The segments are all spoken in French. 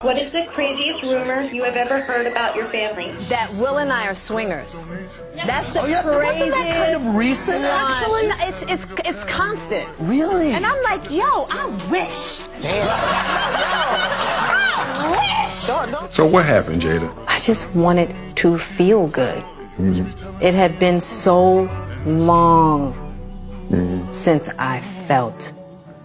What is the craziest rumor you have ever heard about your family? That Will and I are swingers. That's the craziest. Wasn't that kind of recent, actually? No, it's constant. Really? And I'm like, yo, I wish. Damn. I wish. So what happened, Jada? I just wanted to feel good. It had been so long since I felt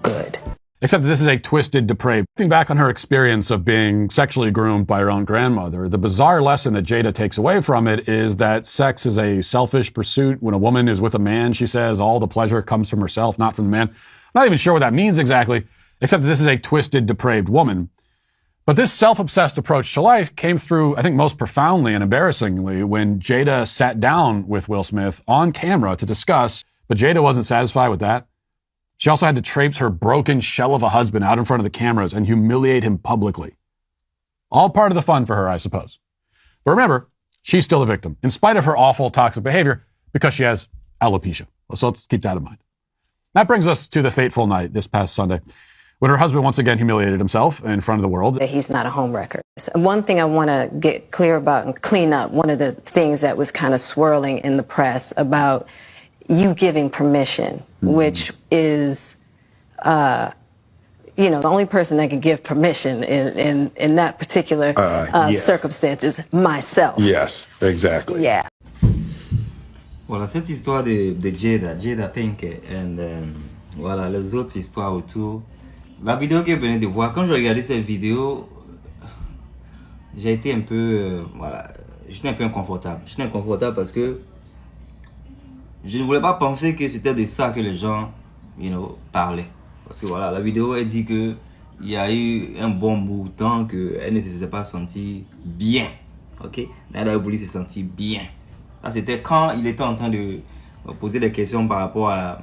good. Except that this is a twisted, depraved. Looking back on her experience of being sexually groomed by her own grandmother, the bizarre lesson that Jada takes away from it is that sex is a selfish pursuit. When a woman is with a man, she says all the pleasure comes from herself, not from the man. I'm not even sure what that means exactly, except that this is a twisted, depraved woman. But this self-obsessed approach to life came through, I think, most profoundly and embarrassingly when Jada sat down with Will Smith on camera to discuss, but Jada wasn't satisfied with that. She also had to traipse her broken shell of a husband out in front of the cameras and humiliate him publicly. All part of the fun for her, I suppose. But remember, she's still a victim, in spite of her awful, toxic behavior, because she has alopecia. So let's keep that in mind. That brings us to the fateful night this past Sunday, when her husband once again humiliated himself in front of the world. He's not a homewrecker. One thing I want to get clear about and clean up, one of the things that was kind of swirling in the press about you giving permission, which is, the only person that can give permission in that particular circumstance is myself. Yes, exactly. Yeah. Voilà, cette histoire de Jada Pinkett, et voilà, les autres histoires autour. La vidéo que vous venez de voir, quand je regardais cette vidéo, j'ai été un peu, j'étais un peu inconfortable. J'étais inconfortable parce que je ne voulais pas penser que c'était de ça que les gens, parlaient. Parce que voilà, la vidéo, elle dit que il y a eu un bon bout de temps qu'elle ne s'est pas sentie bien. Ok? Elle a voulu se sentir bien. Ça, c'était quand il était en train de poser des questions par rapport à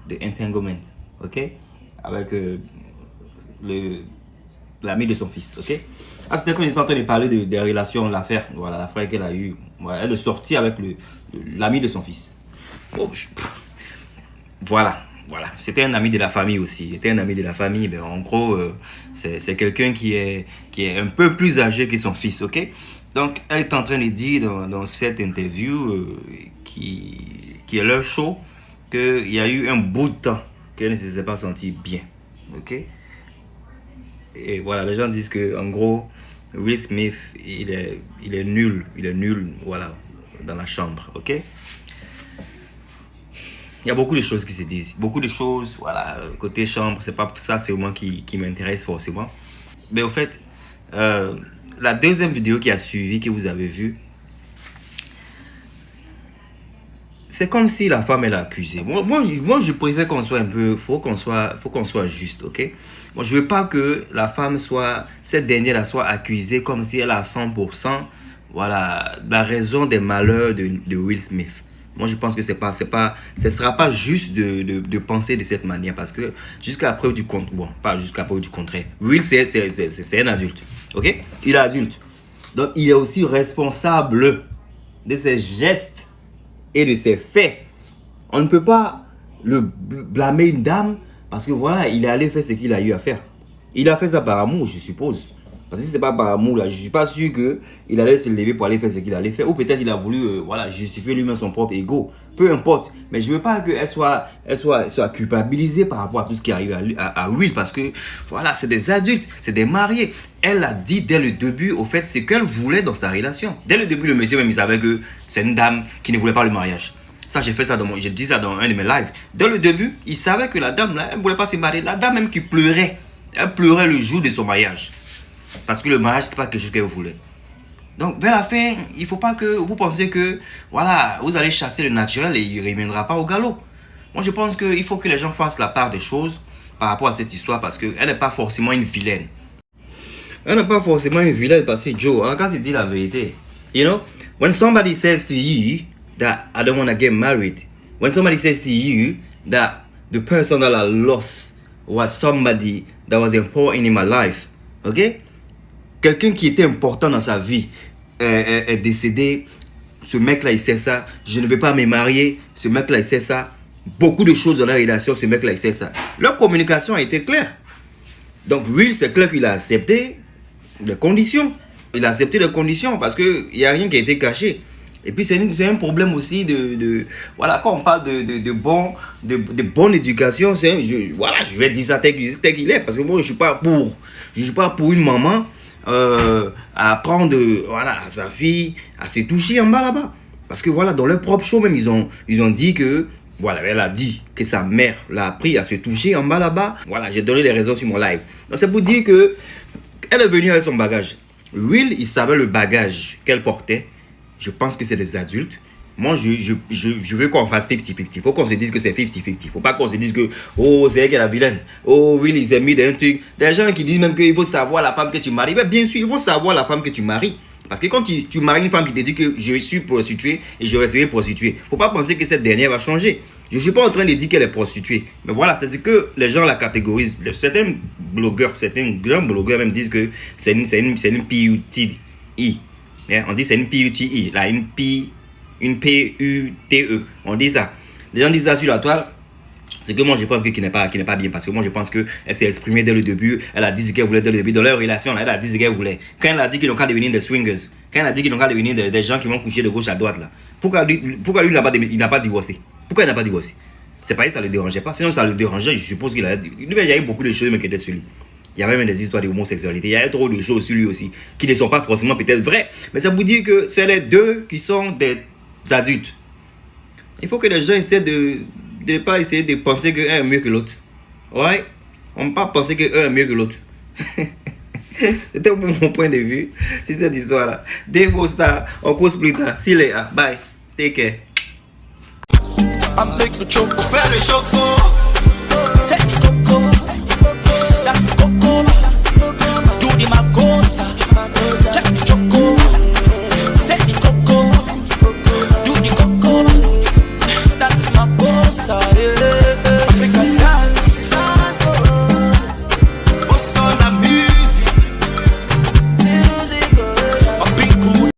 the entanglement. Ok? Avec l'ami de son fils. Ok? Ah, c'était quand il était en train de parler des relations, l'affaire qu'elle a eue. Voilà, elle est sortie avec l'ami de son fils. Oh, voilà. C'était un ami de la famille aussi. Il était un ami de la famille. Mais en gros, c'est quelqu'un qui est un peu plus âgé que son fils, ok? Donc, elle est en train de dire dans cette interview qui est leur show qu'il y a eu un bout de temps qu'elle ne s'est pas sentie bien, ok? Et voilà, les gens disent que en gros, Will Smith, il est nul, voilà, dans la chambre, ok? Il y a beaucoup de choses qui se disent, beaucoup de choses, voilà, côté chambre, c'est pas ça, c'est moi qui m'intéresse forcément. Mais au fait, la deuxième vidéo qui a suivi, que vous avez vue, c'est comme si la femme, elle a accusé. Moi, je préfère qu'on soit un peu, faut qu'on soit juste, ok? Moi, je veux pas que la femme cette dernière soit accusée comme si elle a 100%, voilà, la raison des malheurs de Will Smith. Moi, je pense que ce sera pas juste de penser de cette manière parce que jusqu'à preuve du contraire, bon, pas jusqu'à preuve du contraire. Will, c'est un adulte, ok? Il est adulte. Donc, il est aussi responsable de ses gestes et de ses faits. On ne peut pas blâmer une dame parce que voilà, il est allé faire ce qu'il a eu à faire. Il a fait ça par amour, je suppose. Parce que si c'est pas par amour, là, je suis pas sûr qu'il allait se lever pour aller faire ce qu'il allait faire. Ou peut-être il a voulu justifier lui-même son propre ego. Peu importe. Mais je veux pas qu'elle soit culpabilisée par rapport à tout ce qui arrive à Will. Parce que voilà, c'est des adultes, c'est des mariés. Elle a dit dès le début, au fait, ce qu'elle voulait dans sa relation. Dès le début, le monsieur même, il savait que c'est une dame qui ne voulait pas le mariage. Ça, j'ai dit ça dans un de mes lives. Dès le début, il savait que la dame, là, elle ne voulait pas se marier. La dame même qui pleurait. Elle pleurait le jour de son mariage. Parce que le mariage, c'est pas quelque chose qu'elle voulait. Donc, vers la fin, il ne faut pas que vous pensiez que, voilà, vous allez chasser le naturel et il ne reviendra pas au galop. Moi, je pense qu'il faut que les gens fassent la part des choses par rapport à cette histoire parce qu'elle n'est pas forcément une vilaine. Elle n'est pas forcément une vilaine parce que Joe, en cas, il dit la vérité. You know, when somebody says to you that I don't want to get married, when somebody says to you that the person that I lost was somebody that was important in my life, okay? Quelqu'un qui était important dans sa vie est décédé. Ce mec-là, il sait ça. Je ne vais pas me marier. Ce mec-là, il sait ça. Beaucoup de choses dans la relation, ce mec-là, il sait ça. Leur communication a été claire. Donc, Will, c'est clair qu'il a accepté les conditions. Il a accepté les conditions parce qu'il n'y a rien qui a été caché. Et puis c'est un problème aussi voilà, quand on parle de bonne éducation, voilà, je vais dire ça tel qu'il est, parce que moi je suis pas pour une maman à apprendre voilà, à sa fille à se toucher en bas là-bas. Parce que voilà, dans leur propre show même, ils ont dit que, voilà, elle a dit que sa mère l'a appris à se toucher en bas là-bas. Voilà, j'ai donné les raisons sur mon live. Donc c'est pour dire que elle est venue avec son bagage. Will, il savait le bagage qu'elle portait. Je pense que c'est des adultes. Moi, je veux qu'on fasse 50-50. Il faut qu'on se dise que c'est 50-50. Il ne faut pas qu'on se dise que, oh, c'est elle qui est la vilaine. Oh, Will, il s'est mis dans un truc. Des gens qui disent même qu'il faut savoir la femme que tu maries. Mais bien sûr, il faut savoir la femme que tu maries. Parce que quand tu maries une femme qui te dit que je suis prostituée et je resterai prostituée, il ne faut pas penser que cette dernière va changer. Je ne suis pas en train de dire qu'elle est prostituée. Mais voilà, c'est ce que les gens la catégorisent. Certains blogueurs, certains grands blogueurs même disent que c'est une PUTI. On dit c'est une PUTI, là, une PUTE. On dit ça. Les gens disent ça sur la toile. C'est que moi je pense qu'il n'est pas bien, parce que moi je pense qu'elle s'est exprimée dès le début. Elle a dit ce qu'elle voulait dès le début. Dans leur relation, elle a dit ce qu'elle voulait. Quand elle a dit qu'ils n'ont qu'à devenir des swingers, quand elle a dit qu'ils n'ont qu'à devenir des gens qui vont coucher de gauche à droite, là, pourquoi lui il n'a pas divorcé? Pourquoi il n'a pas divorcé? C'est pas que ça ne le dérangeait pas. Sinon ça le dérangeait, je suppose qu'il y a eu beaucoup de choses qui étaient sur lui. Il y avait même des histoires d'homosexualité. Il y avait trop de choses sur lui aussi qui ne sont pas forcément peut-être vraies. Mais ça vous dit que c'est les deux qui sont des adultes. Il faut que les gens essaient de ne pas essayer de penser qu'un est mieux que l'autre. Ouais, on ne peut pas penser qu'un est mieux que l'autre. C'était mon point de vue sur cette histoire-là. Devo Star, on cause plus tard. See you later. Bye. Take care. I'm big for choco, very choco. Set the coco, that's the coco. Do the magosa, check the choco. Set the coco, do the coco, that's magosa.